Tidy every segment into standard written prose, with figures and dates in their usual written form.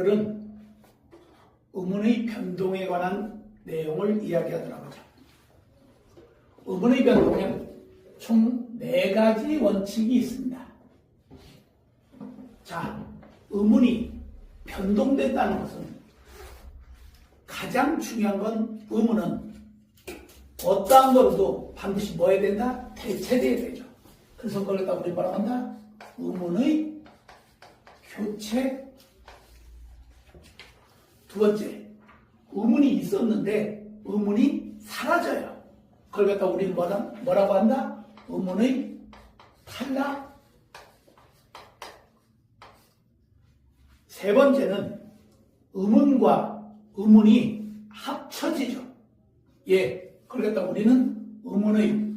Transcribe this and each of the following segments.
오늘은 음운의 변동에 관한 내용을 이야기하도록 하죠. 음운의 변동에는 총 4가지 원칙이 있습니다. 자, 음운이 변동된다는 것은 가장 중요한 건 음운은 어떠한 거로도 반드시 뭐 해야 된다? 대체돼야 되죠. 그래서 그걸 갖다 우리 뭐라고 한다? 음운의 교체. 두 번째, 음운이 있었는데 음운이 사라져요. 그걸 갖다 우리는 뭐라고 한다? 음운의 탈락. 세 번째는 음운과 음운이 합쳐지죠. 예, 그걸 갖다 우리는 음운의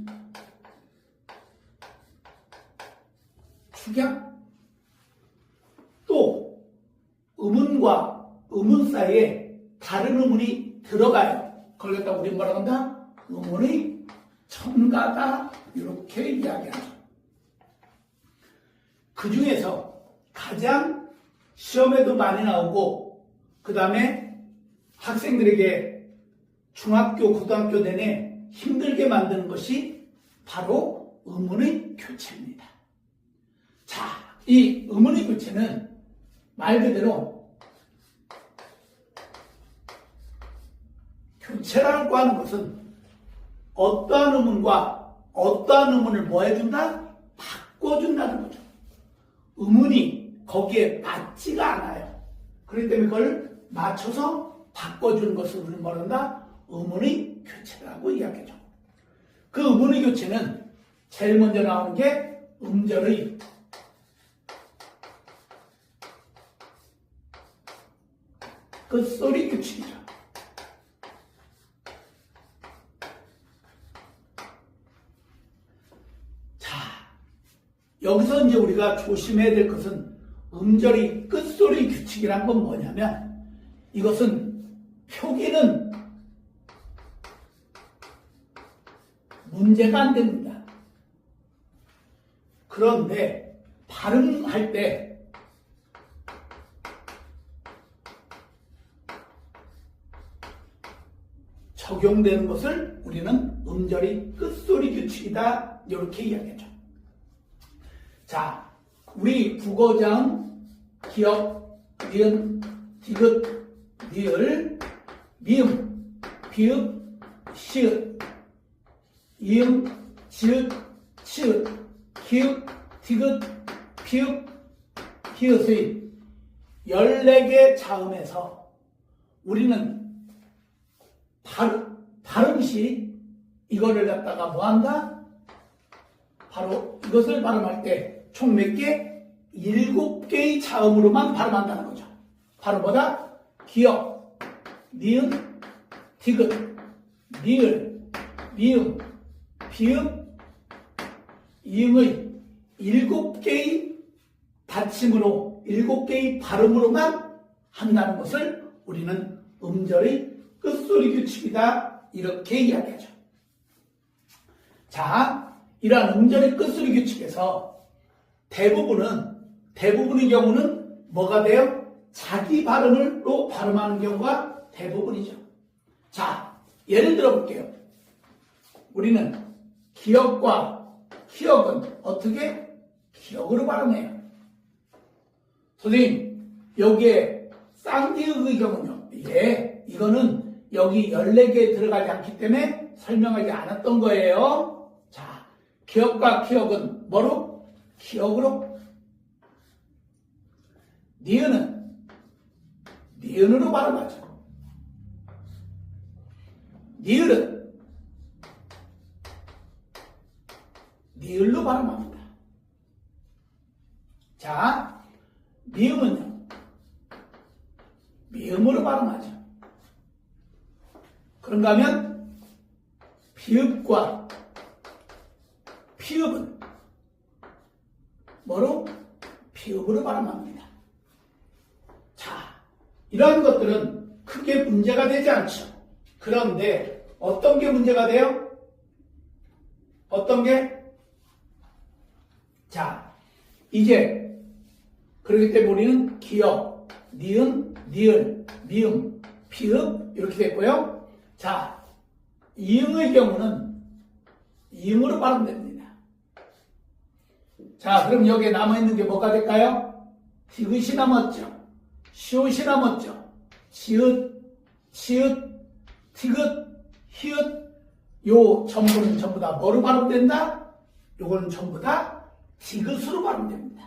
축약. 또 음운과 음운 사이에 다른 음운이 들어가요. 그걸 갖다 우리는 뭐라고 한다? 음운의 첨가다. 이렇게 이야기하죠. 그 중에서 가장 시험에도 많이 나오고 그 다음에 학생들에게 중학교, 고등학교 내내 힘들게 만드는 것이 바로 음운의 교체입니다. 자, 이 음운의 교체는 말 그대로 교체라고 하는 것은 어떠한 음운과 어떠한 음운을 뭐 해준다? 바꿔준다는 거죠. 음운이 거기에 맞지가 않아요. 그렇기 때문에 그걸 맞춰서 바꿔주는 것을 우리는 뭐라 한다? 음운의 교체라고 이야기하죠. 그 음운의 교체는 제일 먼저 나오는 게 음절의 끝소리 규칙이죠. 자, 여기서 이제 우리가 조심해야 될 것은 음절의 끝소리 규칙이란 건 뭐냐면 이것은 표기는 문제가 안 됩니다. 그런데 발음할 때 적용되는 것을 우리는 음절의 끝소리 규칙이다. 이렇게 이야기하죠. 자, 우리 국어장 기역, 니은, 디귿, 리을, 미음, 비읍, 시읒, 이음, 지읒, 치읒, 기읍, 디귿, 피읍, 히읗의 14개 자음에서 우리는 발음시 이거를 갖다가 뭐 한다? 바로 이것을 발음할 때 총 몇 개? 7개의 자음으로만 발음한다는 거죠. 바로 뭐다? 기역, 니은, 디귿, 리을, 미음, 비읍, 이음의 7개의 받침으로 7개의 발음으로만 한다는 것을 우리는 음절의 끝소리 규칙이다. 이렇게 이야기하죠. 자, 이러한 음절의 끝소리 규칙에서 대부분의 경우는 뭐가 돼요? 자기 발음으로 발음하는 경우가 대부분이죠. 자, 예를 들어 볼게요. 우리는 기역과 키역은 어떻게? 기역으로 발음해요. 선생님, 여기에 쌍기역의 경우는요. 예, 이거는 여기 14개에 들어가지 않기 때문에 설명하지 않았던 거예요. 자, 기역과 키역은 뭐로? 기역으로. 니은은 니은으로 발음하죠. 니을은 니을로 발음합니다. 자, 미음은요. 미음으로 발음하죠. 그런가 하면 비읍과 피읍은 뭐로? 피읍으로 발음합니다. 자, 이러한 것들은 크게 문제가 되지 않죠. 그런데 어떤 게 문제가 돼요? 어떤 게? 자, 이제 그렇기 때문에 우리는 기역, 니은, 니을, 미음, 피읍 이렇게 됐고요. 자, 이응의 경우는 이응으로 발음됩니다. 자, 그럼 여기에 남아있는 게 뭐가 될까요? 디귿이 남았죠. 시옷이 남았죠. 지읒, 치읒, 티귿, 히읗 요 전부는 전부 다 뭐로 발음된다? 요거는 전부 다 디귿으로 발음됩니다.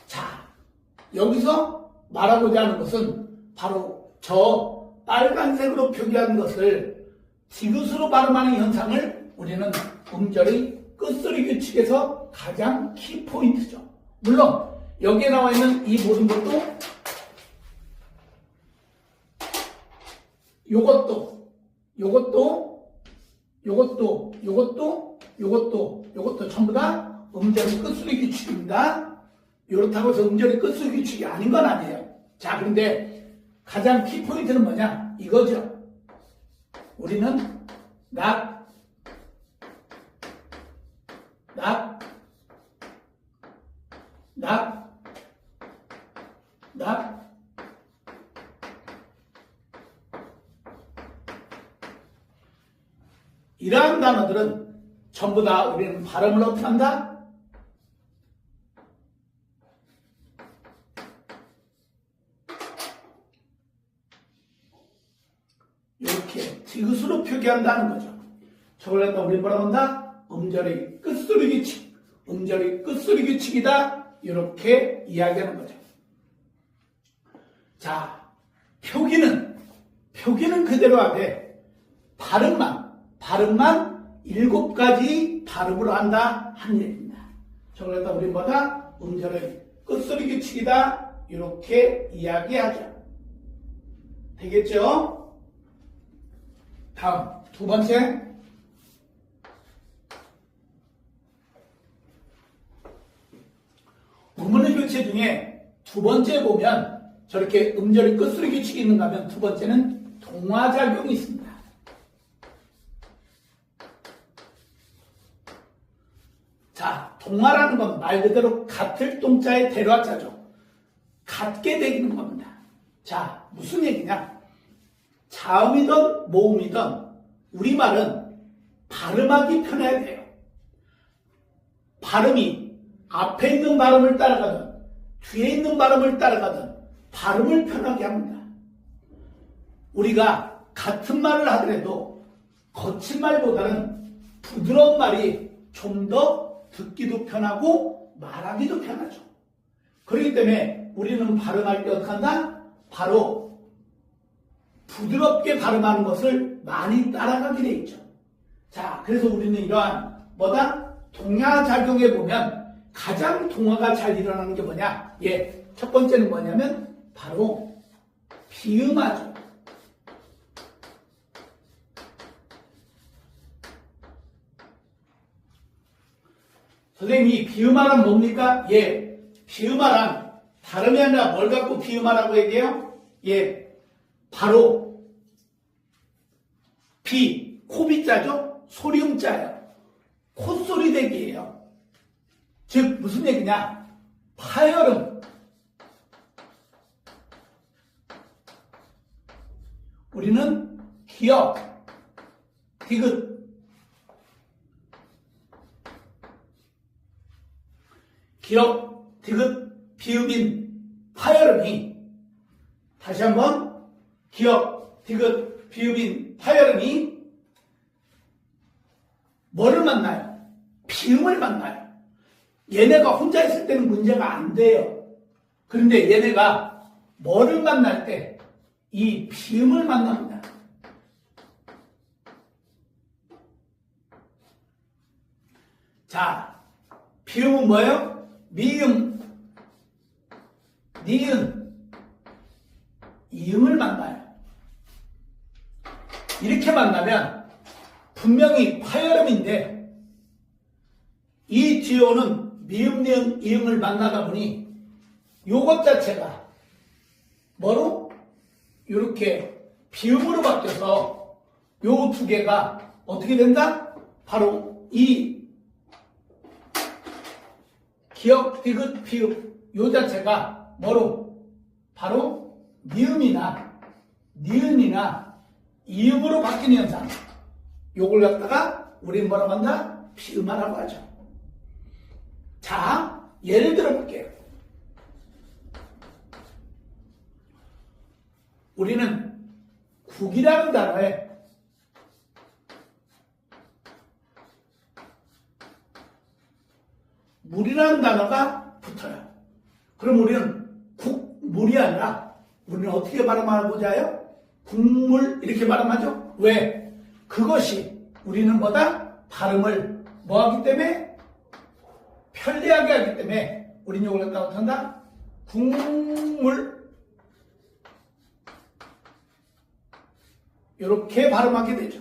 자, 여기서 말하고자 하는 것은 바로 저 빨간색으로 표기한 것을 디귿으로 발음하는 현상을 우리는 음절의 끝소리 규칙에서 가장 키포인트죠. 물론 여기에 나와 있는 이 모든 것도 요것도 전부 다 음절의 끝소리 규칙입니다. 이렇다고 해서 음절의 끝소리 규칙이 아닌 건 아니에요. 자, 그런데 가장 키포인트는 뭐냐? 이거죠. 우리는 낙, 이러한 단어들은 전부 다 우리는 발음을 어떻게 한다? 이렇게 디귿으로 표기한다는 거죠. 저걸 갖다 우리는 뭐라고 한다? 음절의 끝소리 규칙, 음절의 끝소리 규칙이다. 이렇게 이야기하는 거죠. 자, 표기는 그대로 하되 발음만 7가지 발음으로 한다 하는 얘기입니다. 저걸 갖다 우리 뭐다? 음절의 끝소리 규칙이다. 이렇게 이야기하죠. 되겠죠? 다음 두 번째. 음운의 교체 중에 두 번째 보면 저렇게 음절의 끝소리 규칙이 있는가 하면 두 번째는 동화작용이 있습니다. 자, 동화라는 건 말 그대로 같을 동자의 대화자죠. 같게 되는 겁니다. 자, 무슨 얘기냐? 자음이든 모음이든 우리말은 발음하기 편해야 돼요. 발음이 앞에 있는 발음을 따라가든 뒤에 있는 발음을 따라가든 발음을 편하게 합니다. 우리가 같은 말을 하더라도 거친 말보다는 부드러운 말이 좀 더 듣기도 편하고 말하기도 편하죠. 그렇기 때문에 우리는 발음할 때 어떻게 한다? 바로 부드럽게 발음하는 것을 많이 따라가게 돼 있죠. 자, 그래서 우리는 이러한 뭐다? 동화작용에 보면 가장 동화가 잘 일어나는 게 뭐냐? 예, 첫 번째는 뭐냐면 바로 비음화죠. 선생님, 이 비음화란 뭡니까? 예, 비음화란 다름이 아니라 뭘 갖고 비음화라고 얘기해요? 예, 바로 코비자죠? 소리음자예요. 콧소리 대기예요. 즉 무슨 얘기냐? 파열음. 우리는 기역, 디귿, 기역, 디귿, 비읍인 파열음이 다시 한번 기역, 디귿, 비읍인 파열음이 뭐를 만나요? 비음을 만나요. 얘네가 혼자 있을 때는 문제가 안 돼요. 그런데 얘네가 뭐를 만날 때 이 비음을 만납니다. 자, 비음은 뭐예요? 미음, 니은, 이음을 만나요. 이렇게 만나면 분명히 파열음인데 이 뒤에 오는 미음, 니은, 이음을 만나다 보니 요것 자체가 뭐로? 이렇게 비음으로 바뀌어서 요 두 개가 어떻게 된다? 바로 이 기역, 디귿, 비읍 요 자체가 뭐로? 바로 미음이나 니은이나 이음으로 바뀌는 현상. 요걸 갖다가 우리는 뭐라고 한다? 비음화라고 하죠. 자, 예를 들어 볼게요. 우리는 국이라는 단어에 물이라는 단어가 붙어요. 그럼 우리는 국물이 아니라 우리는 어떻게 발음하고자 해요? 국물 이렇게 발음하죠. 왜? 그것이 우리는 뭐다? 발음을 뭐하기 때문에? 편리하게 하기 때문에 우리는 이걸 갖다 어떻게 한다? 국물 이렇게 발음하게 되죠.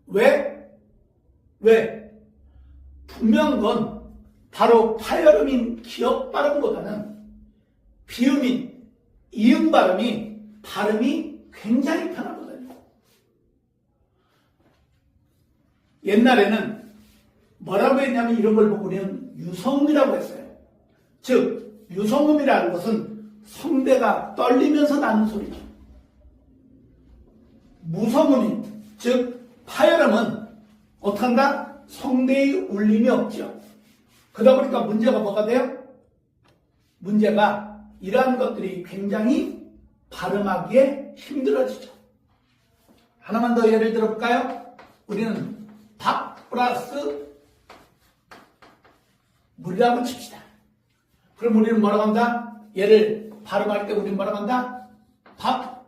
왜? 분명한 건 바로 파열음인 기역 발음보다는 비음인 이음 발음이 굉장히 편하거든요. 옛날에는 뭐라고 했냐면 이런 걸 보고 우리는 유성음이라고 했어요. 즉 유성음이라는 것은 성대가 떨리면서 나는 소리죠. 무성음인 즉 파열음은 어떻게 한다? 성대의 울림이 없죠. 그러다 보니까 문제가 뭐가 돼요? 문제가 이러한 것들이 굉장히 발음하기에 힘들어지죠. 하나만 더 예를 들어볼까요? 우리는 밥 플러스 물이라고 칩시다. 그럼 우리는 뭐라고 한다? 얘를 발음할 때 우리는 뭐라고 한다? 밥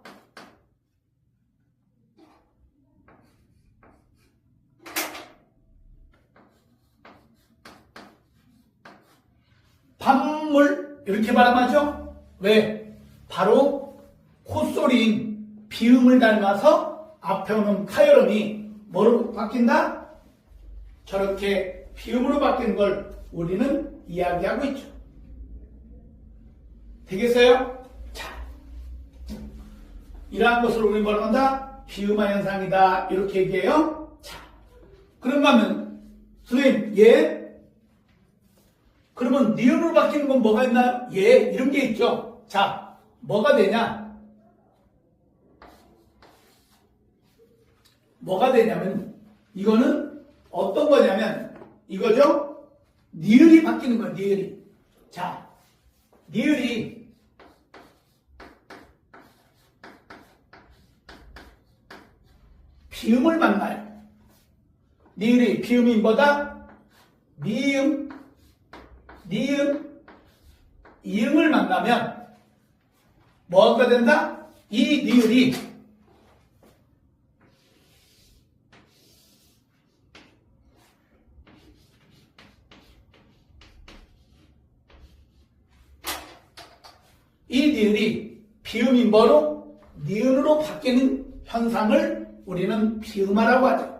밥물 이렇게 발음하죠? 왜? 바로 콧소리인 비음을 닮아서 앞에 오는 카열음이 뭐로 바뀐다? 저렇게 비음으로 바뀐 걸 우리는 이야기하고 있죠. 되겠어요? 자, 이러한 것을 우리는 뭐라고 한다? 비음화 현상이다. 이렇게 얘기해요. 자, 그런가 하면 선생님, 그러면 니은으로 바뀌는 건 뭐가 있나요? 이런 게 있죠. 자, 뭐가 되냐? 뭐가 되냐면 이거는 어떤 거냐면 이거죠? 니을이 바뀌는 거예요. 니을이. 자, 니을이 비음을 만나요. 니을이 비음이 뭐다? 미음, 니음, 이음을 만나면 뭐가 된다? 이 니을이 비음이 뭐로? 니은으로 바뀌는 현상을 우리는 비음화라고 하죠.